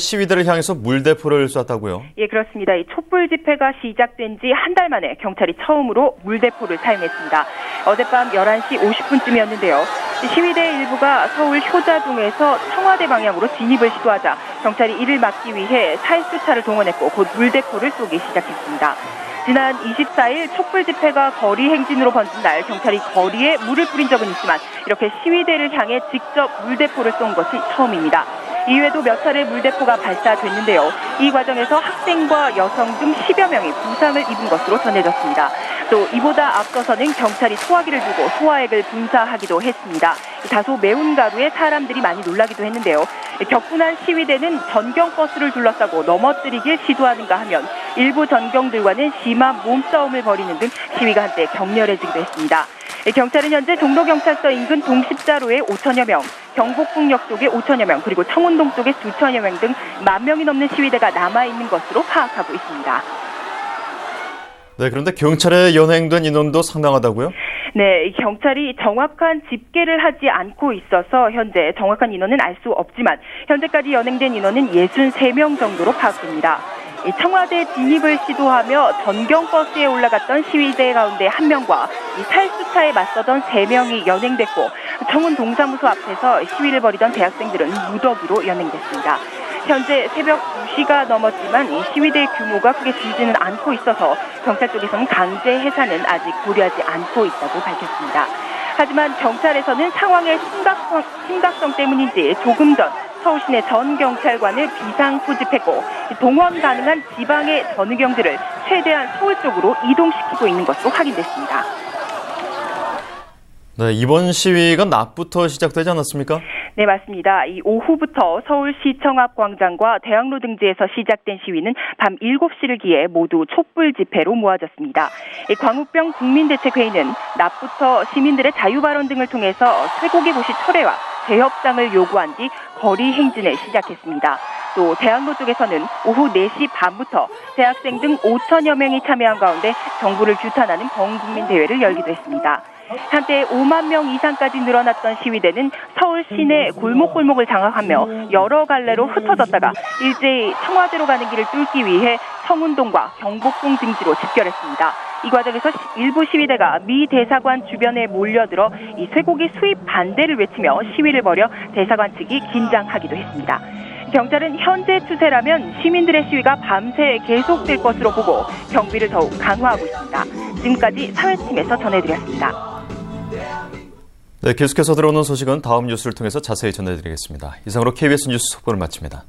시위대를 향해서 물대포를 쐈다고요? 예, 그렇습니다. 이 촛불 집회가 시작된 지 한 달 만에 경찰이 처음으로 물대포를 사용했습니다. 어젯밤 11시 50분쯤이었는데요. 시위대 일부가 서울 효자동에서 청와대 방향으로 진입을 시도하자 경찰이 이를 막기 위해 살수차를 동원했고 곧 물대포를 쏘기 시작했습니다. 지난 24일 촛불 집회가 거리 행진으로 번진 날 경찰이 거리에 물을 뿌린 적은 있지만 이렇게 시위대를 향해 직접 물대포를 쏜 것은 처음입니다. 이외에도 몇 차례 물대포가 발사됐는데요. 이 과정에서 학생과 여성 등 10여 명이 부상을 입은 것으로 전해졌습니다. 또 이보다 앞서서는 경찰이 소화기를 두고 소화액을 분사하기도 했습니다. 다소 매운 가루에 사람들이 많이 놀라기도 했는데요. 격분한 시위대는 전경버스를 둘러싸고 넘어뜨리길 시도하는가 하면 일부 전경들과는 심한 몸싸움을 벌이는 등 시위가 한때 격렬해지기도 했습니다. 경찰은 현재 종로경찰서 인근 동십자로에 5천여 명, 경복궁역 쪽에 5천여 명, 그리고 청운동 쪽에 2천여 명 등 10,000명이 넘는 시위대가 남아있는 것으로 파악하고 있습니다. 네, 그런데 경찰에 연행된 인원도 상당하다고요? 네, 경찰이 정확한 집계를 하지 않고 있어서 현재 정확한 인원은 알 수 없지만 현재까지 연행된 인원은 63명 정도로 파악됩니다. 청와대 진입을 시도하며 전경버스에 올라갔던 시위대 가운데 1명과 살수차에 맞서던 3명이 연행됐고 청운 동사무소 앞에서 시위를 벌이던 대학생들은 무더기로 연행됐습니다. 현재 새벽 2시가 넘었지만 이 시위대의 규모가 크게 줄지는 않고 있어서 경찰 쪽에서는 강제 해산은 아직 고려하지 않고 있다고 밝혔습니다. 하지만 경찰에서는 상황의 심각성 때문인지 조금 전 서울시내 전 경찰관을 비상 소집했고 동원 가능한 지방의 전 의경들을 최대한 서울 쪽으로 이동시키고 있는 것으로 확인됐습니다. 네, 이번 시위가 낮부터 시작되지 않았습니까? 네, 맞습니다. 이 오후부터 서울시청 앞 광장과 대학로 등지에서 시작된 시위는 밤 7시를 기해 모두 촛불 집회로 모아졌습니다. 광우병 국민대책회의는 낮부터 시민들의 자유발언 등을 통해서 쇠고기 고시 철회와 재협상을 요구한 뒤 거리 행진을 시작했습니다. 또 대학로 쪽에서는 오후 4시 반부터 대학생 등 5천여 명이 참여한 가운데 정부를 규탄하는 범국민 대회를 열기도 했습니다. 한때 5만 명 이상까지 늘어났던 시위대는 서울 시내 골목골목을 장악하며 여러 갈래로 흩어졌다가 일제히 청와대로 가는 길을 뚫기 위해 청운동과 경복궁 등지로 집결했습니다. 이 과정에서 일부 시위대가 미 대사관 주변에 몰려들어 이 쇠고기 수입 반대를 외치며 시위를 벌여 대사관 측이 긴장하기도 했습니다. 경찰은 현재 추세라면 시민들의 시위가 밤새 계속될 것으로 보고 경비를 더욱 강화하고 있습니다. 지금까지 사회팀에서 전해드렸습니다. 네, 계속해서 들어오는 소식은 다음 뉴스를 통해서 자세히 전해드리겠습니다. 이상으로 KBS 뉴스 속보를 마칩니다.